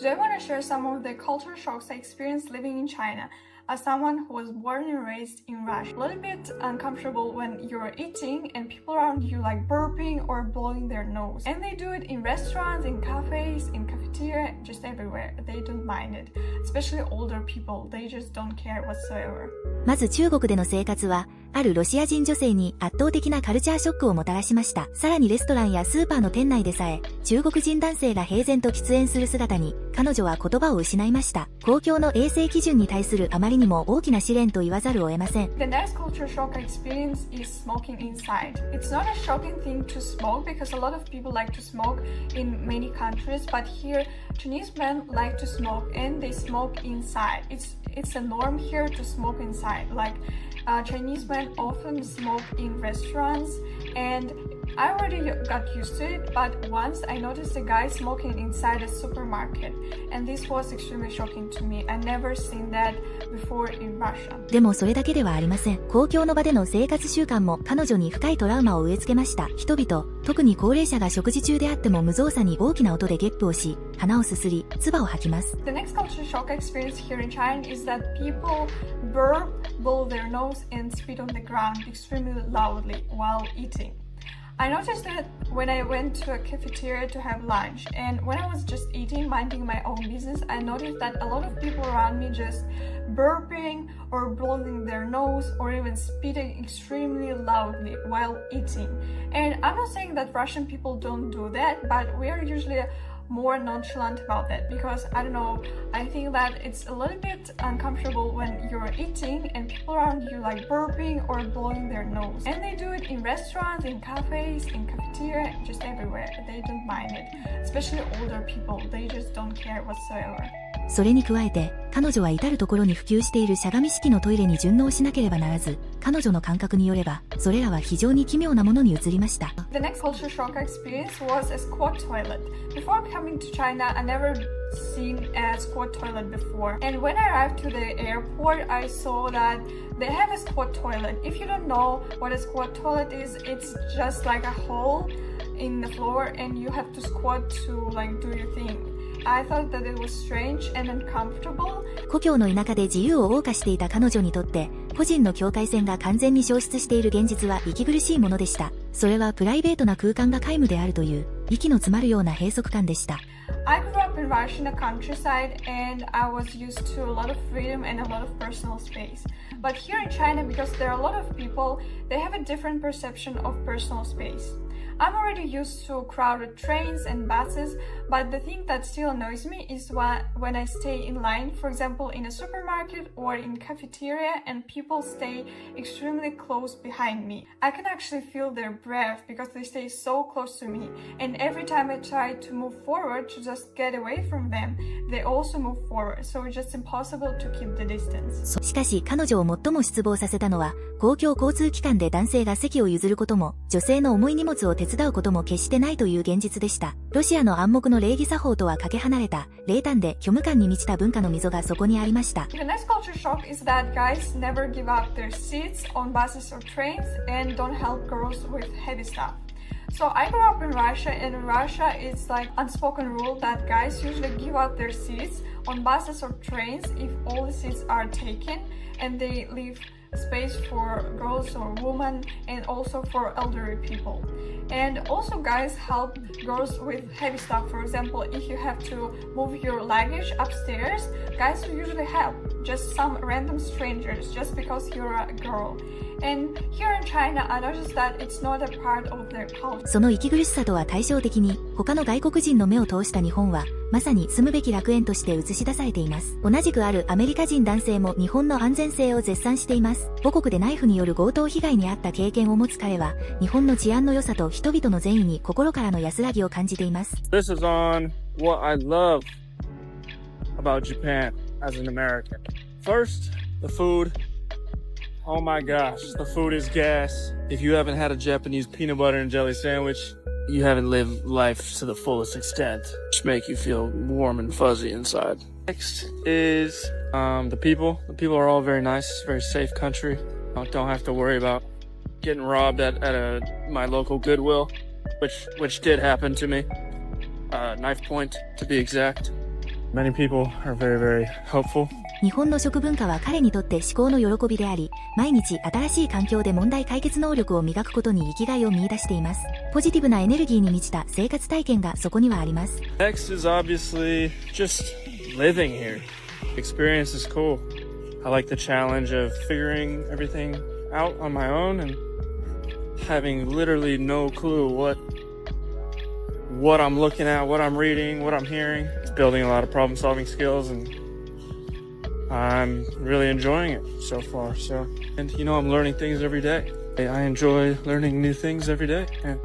Today I want to share some of the culture shocks I experienced living in China as someone who was born and raised in Russia. A little bit uncomfortable when you're eating and people around you like burping or blowing their nose. And they do it in restaurants, in cafes, in cafeteria, just everywhere. They don't mind it. Especially older people, they just don't care whatsoever. まず中国での生活は、あるロシア人女性に圧倒的なカルチャーショックをもたらしました。さらにレストランやスーパーの店内でさえ、中国人男性が平然と喫煙する姿に、彼女は言葉を失いました。公共の衛生基準に対するあまりにも大きな試練と言わざるを得ません。The next culture shock I experienced is smoking inside. It's not a shocking thing to smoke because a lot of people like to smoke in many countries, but here Chinese men like to smoke and they smoke inside. It's a norm here to smoke inside. Like Chinese men often smoke in restaurants and I already got used to it, but once I noticed a guy smoking inside a supermarket, and this was extremely shocking to me. I never seen that before in Russia. でもそれだけではありません。公共の場での生活習慣も彼女に深いトラウマを植え付けました。人々、特に高齢者が食事中であっても無造作に大きな音でゲップをし、鼻をすすり、唾を吐きます。The next culture shock I experienced here in China is that people burp, blow their nose, and spit on the ground extremely loudly while eating.I noticed that when I went to a cafeteria to have lunch, and when I was just eating, minding my own business, I noticed that a lot of people around me just burping or blowing their nose or even spitting extremely loudly while eating. And I'm not saying that Russian people don't do that, but we are usually more nonchalant about that because I don't know, I think that it's a little bit uncomfortable when you're eating and people around you like burping or blowing their nose. And they do it in restaurants, in cafes, in cafeteria, just everywhere. They don't mind it. Especially older people, they just don't care whatsoever. それに加えて、彼女は至るところに普及しているしゃがみ式のトイレに順応しなければならず、彼女の感覚によれば、それらは非常に奇妙なものに移りました。The next culture shock I experienced was a squat toilet. Before coming to China, I never seen a squat toilet before. And when I arrived to the airport, I saw that they have a squat toilet. If you don't know what a squat toilet is, it's just like a hole in the floor and you have to squat to like do your thing.I thought that it was strange and uncomfortable. 故郷の田舎で自由を謳歌していた彼女にとって、個人の境界線が完全に消失している現実は息苦しいものでした。それはプライベートな空間が皆無であるという、息の詰まるような閉塞感でした。I grew up in Russia in the countryside and I was used to a lot of freedom and a lot of personal space. But here in China, because there are a lot of people, they have a different perception of personal space.I'm already used to crowded trains and buses, but the thing that still annoys me is when I stay in line, for example, in a supermarket or in cafeteria, and people stay extremely close behind me. I can actually feel their breath because they stay so close to me, and every time I try to move forward to just get away from them, they also move forward, so it's just impossible to keep the distance. しかし彼女を最も失望させたのは、公共交通機関で男性が席を譲ることも、女性の重い荷物を手伝うことも決してないという現実でした。ロシアの暗黙の礼儀作法とはかけ離れた、冷淡で虚無感に満ちた文化の溝がそこにありました。The next culture shock is that guys never give up their seats on buses or trains and don't help girls with heavy stuff. So I grew up in Russia, and in Russia it's like unspoken rule that guys usually give up their seats on buses or trains if all the seats are taken and they leave space for girls or women and also for elderly people. And also guys help girls with heavy stuff. For example, if you have to move your luggage upstairs, guys will usually help just some random strangers just because you're a girl. And here in China, I noticed that it's not a part of their culture. その息苦しさとは対照的に、他の外国人の目を通した日本は、まさに住むべき楽園として映し出されています。同じくあるアメリカ人男性も日本の安全性を絶賛しています。母国でナイフによる強盗被害に遭った経験を持つ彼は、日本の治安の良さと人々の善意に心からの安らぎを感じています。This is on what I love about Japan as an American. First, the food.Oh my gosh, the food is gas. If you haven't had a Japanese peanut butter and jelly sandwich, you haven't lived life to the fullest extent. Just make you feel warm and fuzzy inside. Next is the people. The people are all very nice. It's a very safe country. Don't have to worry about getting robbed at my local Goodwill, which did happen to me. Knife point to be exact. Many people are very, very helpful. 日本の食文化は彼にとって至高の喜びであり、毎日新しい環境で問題解決能力を磨くことに生きがいを見出しています。ポジティブなエネルギーに満ちた生活体験がそこにはあります。Next is obviously just living here. Experience is cool. I like the challenge of figuring everything out on my own and having literally no clue what I'm looking at, what I'm reading, what I'm hearing. It's building a lot of problem-solving skills, and I'm really enjoying it so far. And I'm learning things every day. I enjoy learning new things every day, and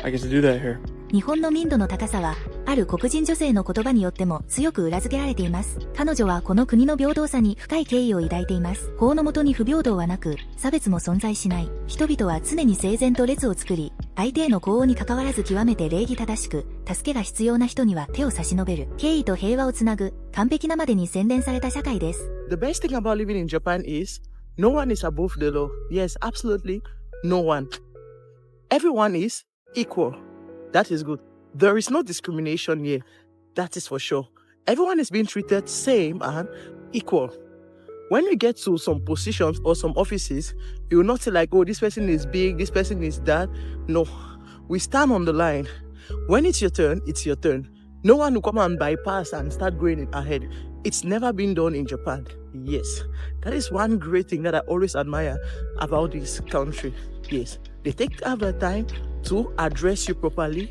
I get to do that here. 日本の民度の高さは、ある黒人女性の言葉によっても強く裏付けられています。彼女はこの国の平等さに深い敬意を抱いています。法の下に不平等はなく、差別も存在しない。人々は常に整然と列を作り、相手への呼応に関わらず極めて礼儀正しく、助けが必要な人には手を差し伸べる。敬意と平和をつなぐ、完璧なまでに洗練された社会です。The best thing about living in Japan is, no one is above the law. Yes, absolutely, no one. Everyone is equal. That is good. There is no discrimination here. That is for sure. Everyone is being treated same and equal. When you get to some positions or some offices, you will not say like, oh, this person is big, this person is that. No, we stand on the line. When it's your turn, it's your turn. No one will come and bypass and start going ahead. It's never been done in Japan. Yes, that is one great thing that I always admire about this country. Yes, they take their time to address you properly,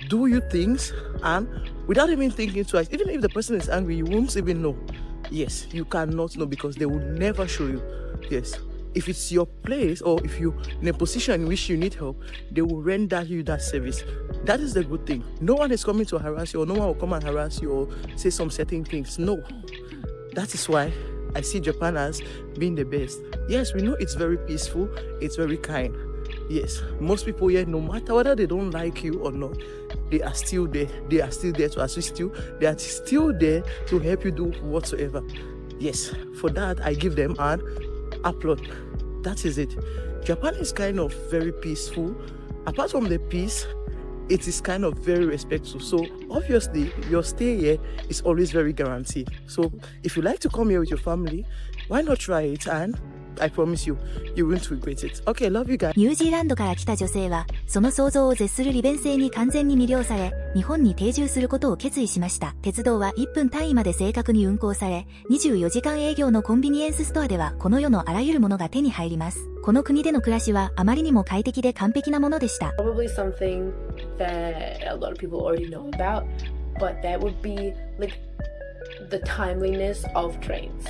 do you things, and without even thinking twice. Even if the person is angry, you won't even know. Yes, you cannot know because they will never show you. Yes, if it's your place or if you're in a position in which you need help, they will render you that service. That is the good thing. No one is coming to harass you, or no one will come and harass you or say some certain things. No. That is why I see Japan as being the best. Yes, we know it's very peaceful, it's very kind. Yes, most people here, no matter whether they don't like you or not, they are still there. They are still there to assist you. They are still there to help you do whatsoever. Yes, for that, I give them an applaud. That is it. Japan is kind of very peaceful. Apart from the peace, it is kind of very respectful. So obviously, your stay here is always very guaranteed. So if you like to come here with your family, why not try it? And I promise you, you won't regret it. Okay, love you guys. ニュージーランドから来た女性は、その想像を絶する利便性に完全に魅了され、日本に定住することを決意しました。鉄道は1分単位まで正確に運行され、24時間営業のコンビニエンスストアではこの世のあらゆるものが手に入ります。この国での暮らしはあまりにも快適で完璧なものでした。Probably something that a lot of people already know about, but that would be like the timeliness of trains.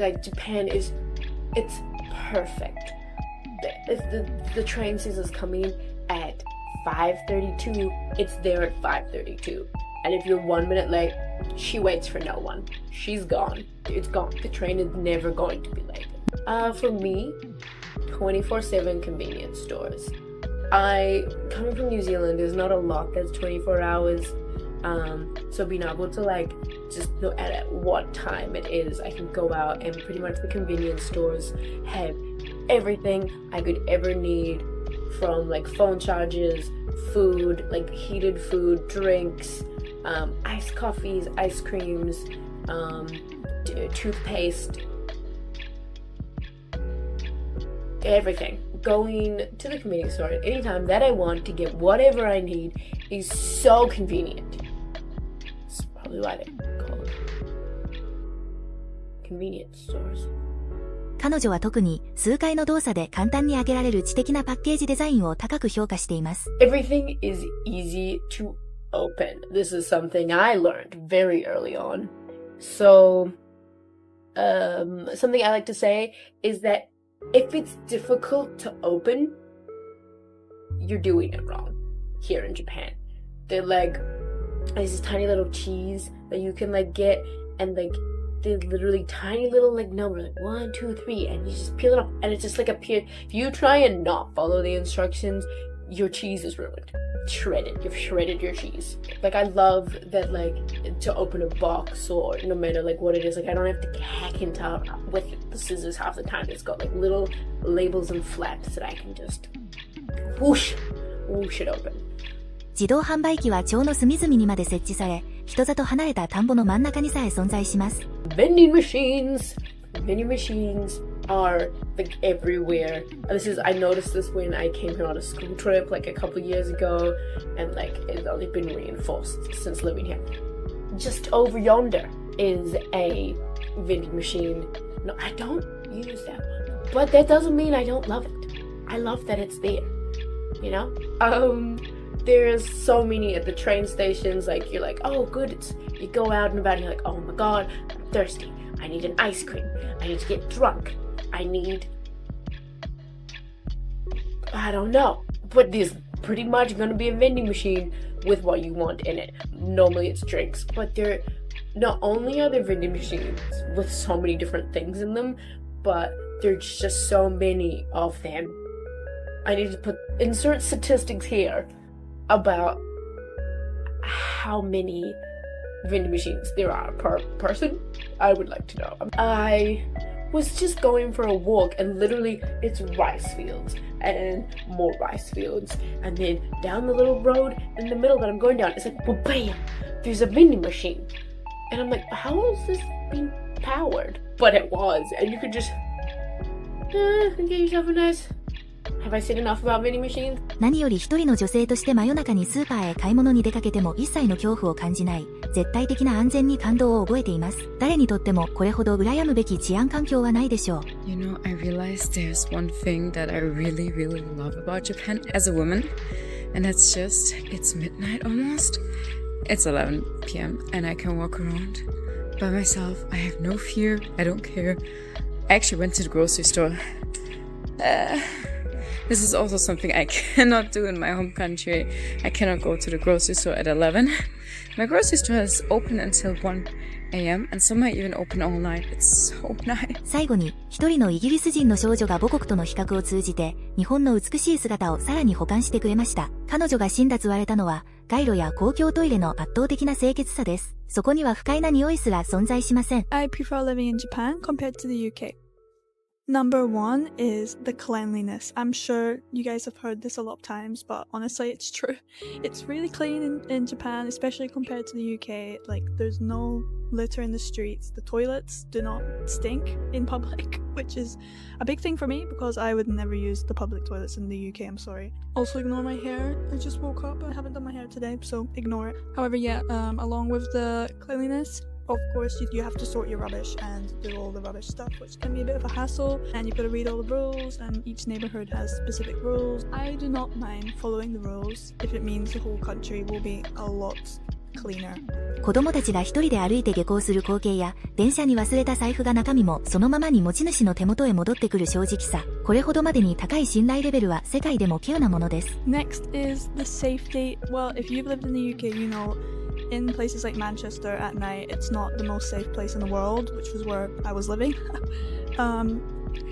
Like Japan it's perfect. If the train says it's coming at 5:32, it's there at 5:32. And if you're 1 minute late, she waits for no one. She's gone. It's gone. The train is never going to be late. For me, 24/7 convenience stores. Coming from New Zealand, there's not a lot that's 24 hours. So being able to like just know at what time it is, I can go out and pretty much the convenience stores have everything I could ever need, from like phone chargers, food, like heated food, drinks, iced coffees, ice creams, toothpaste, everything. Going to the convenience store at any time that I want to get whatever I need is so convenient. That's probably why they're called convenience stores. 彼女は特に数回の動作で簡単に開けられる知的なパッケージデザインを高く評価しています。Everything is easy to open. This is something I learned very early on. So, something I like to say is that if it's difficult to open, you're doing it wrong here in Japan. They're like, there's this tiny little cheese that you can like get, and like they're literally tiny little like number, like 1, 2, 3, and you just peel it off and it's just like appeared. If you try and not follow the instructions, your cheese is ruined. Shredded. You've shredded your cheese. Like I love that, like to open a box or no matter like what it is, like I don't have to hack into with the scissors half the time. It's got like little labels and flaps that I can just whoosh it open. 自動販売機は腸の隅々にまで設置され、人里離れた田んぼの真ん中にさえ存在します。Vending machines are like everywhere. I noticed this when I came here on a school trip like a couple years ago, and like it's only been reinforced since living here. Just over yonder is a vending machine. No, I don't use that one, but that doesn't mean I don't love it. I love that it's there, you know? There's so many at the train stations, like you're like, oh good, you go out and about and you're like, oh my god, I'm thirsty, I need an ice cream, I need to get drunk, I don't know, but there's pretty much gonna be a vending machine with what you want in it. Normally it's drinks, but not only are there vending machines with so many different things in them, but there's just so many of them. I need to insert statistics here about how many vending machines there are per person. I would like to know. I was just going for a walk and literally it's rice fields and more rice fields, and then down the little road in the middle that I'm going down, it's like, well, bam, there's a vending machine, and I'm like, how is this being powered? But it was, and you could just get yourself a nice. Have I said enough about vending machines? 何より一人の女性として真夜中にスーパーへ買い物に出かけても一切の恐怖を感じない、絶対的な安全に感動を覚えています。誰にとってもこれほど羨むべき治安環境はないでしょう。You know, I realized there's one thing that I really, really love about Japan as a woman, and that's just, it's midnight almost. It's 11 p.m. and I can walk around by myself. I have no fear. I don't care. I actually went to the grocery store. This is also something I cannot do in my home country. I cannot go to the grocery store at 11. My grocery store is open until 1 a.m. and some might even open all night. It's so nice. 最後に、一人のイギリス人の少女が母国との比較を通じて、日本の美しい姿をさらに補完してくれました。彼女が死んだつわれたのは、街路や公共トイレの圧倒的な清潔さです。そこには不快な匂いすら存在しません。I prefer living in Japan compared to the UK.Number one is the cleanliness. I'm sure you guys have heard this a lot of times, but honestly, it's true. It's really clean in Japan, especially compared to the UK. Like, there's no litter in the streets. The toilets do not stink in public, which is a big thing for me because I would never use the public toilets in the UK, I'm sorry. Also, ignore my hair. I just woke up. I haven't done my hair today, so ignore it. However, yeah, along with the cleanliness,Of course, you have to sort your rubbish and do all the rubbish stuff, which can be a bit of a hassle, and you've got to read all the rules, and each neighborhood has specific rules. I do not mind following the rules if it means the whole country will be a lot cleaner. 子供たちが一人で歩いて下校する光景や、電車に忘れた財布が中身もそのままに持ち主の手元へ戻ってくる正直さ。これほどまでに高い信頼レベルは世界でも稀有なものです。Next is the safety. Well, if you've lived in the UK, you know,in places like Manchester at night, it's not the most safe place in the world, which was where I was living.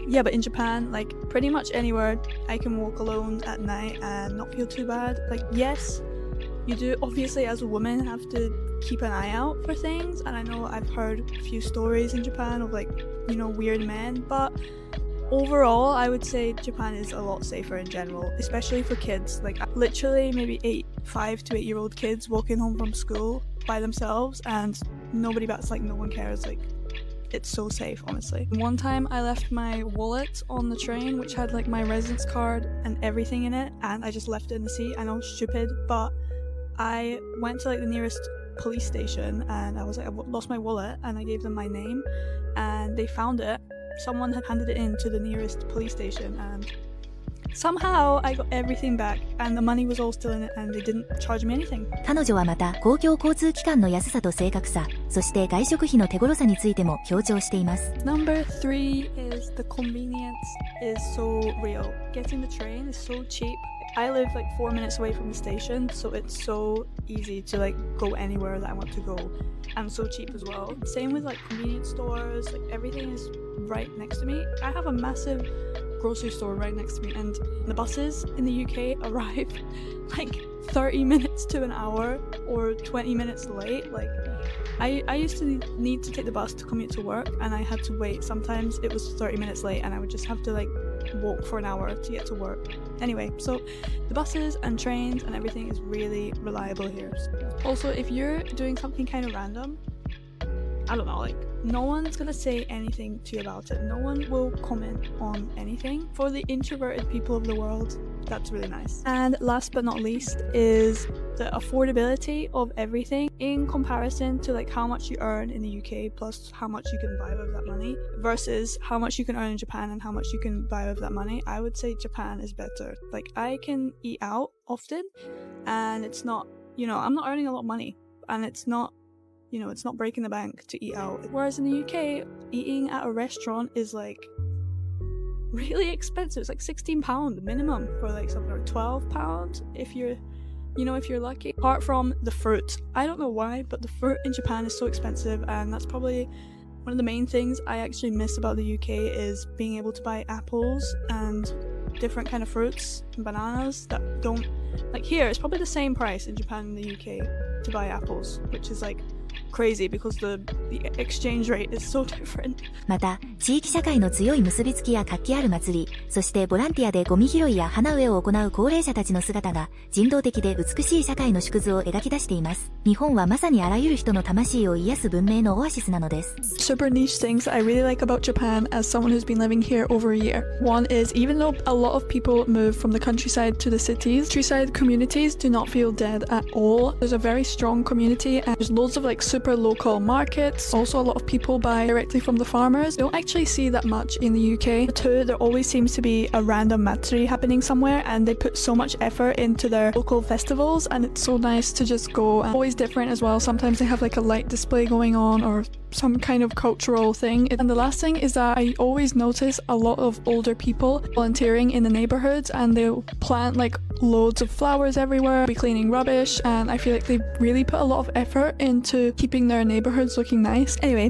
Yeah, but in Japan, like pretty much anywhere, I can walk alone at night and not feel too bad. Like, yes, you do obviously as a woman have to keep an eye out for things, and I know I've heard a few stories in Japan of like, you know, weird men, but overall, I would say Japan is a lot safer in general, especially for kids. Like, literally maybe 5 to 8 year old kids walking home from school by themselves, and nobody bats, like, no one cares. Like, it's so safe, honestly. One time I left my wallet on the train, which had like my residence card and everything in it, and I just left it in the seat. I know, stupid, but I went to like the nearest police station and I was like, I lost my wallet, and I gave them my name and they found it.Someone had handed it in to the nearest police station, and somehow I got everything back, and the money was all still in it, and they didn't charge me anything. 彼女はまた公共交通機関の安さと正確さ、そして外食費の手頃さについても強調しています。Number 3 is the convenience is so real. Getting the train is so cheap.I live like 4 minutes away from the station, so it's so easy to like go anywhere that I want to go, and so cheap as well. Same with like convenience stores, like everything is right next to me. I have a massive grocery store right next to me, and the buses in the UK arrive like 30 minutes to an hour or 20 minutes late. Like I used to need to take the bus to commute to work, and I had to wait. Sometimes it was 30 minutes late and I would just have to like walk for an hour to get to work. Anyway, so the buses and trains and everything is really reliable here. Also, if you're doing something kind of random, I don't know, like, no one's gonna say anything to you about it. No one will comment on anything. For the introverted people of the world, that's really nice. And last but not least is the affordability of everything in comparison to like how much you earn in the UK plus how much you can buy with that money versus how much you can earn in Japan and how much you can buy with that money. I would say Japan is better. Like, I can eat out often and it's not, you know, I'm not earning a lot of money and it's not, you know, it's not breaking the bank to eat out. Whereas in the UK, eating at a restaurant is like really expensive. It's like £16 minimum for like something, or £12 if you're, you know, if you're lucky. Apart from the fruit, I don't know why, but the fruit in Japan is so expensive, and that's probably one of the main things I actually miss about the UK is being able to buy apples and different kind of fruits and bananas that don't, like here, it's probably the same price in Japan and the UK to buy apples, which is like crazy because the exchange rate is so different. また、地域社会の強い結びつきや活気ある祭り、そしてボランティアでゴミ拾いや花植えを行う高齢者たちの姿が人道的で美しい社会の縮図を描き出しています。日本はまさにあらゆる人の魂を癒す文明のオアシスなのです。Super niche things I really like about Japan as someone who's been living here over a year. One is, even though a lot of people move from the countryside to the cities, countryside communities do not feel dead at all. There's a very strong community and there's loads of like super local markets. Also, a lot of people buy directly from the farmers. You don't actually see that much in the UK. Two, there always seems to be a random matsuri happening somewhere and they put so much effort into their local festivals and it's so nice to just go. And always different as well. Sometimes they have like a light display going on or some kind of cultural thing. And the last thing is that I always notice a lot of older people volunteering in the neighborhoods and they'll plant like loads of flowers everywhere, be cleaning rubbish, and I feel like they really put a lot of effort into keeping their neighborhoods looking nice. Anyway,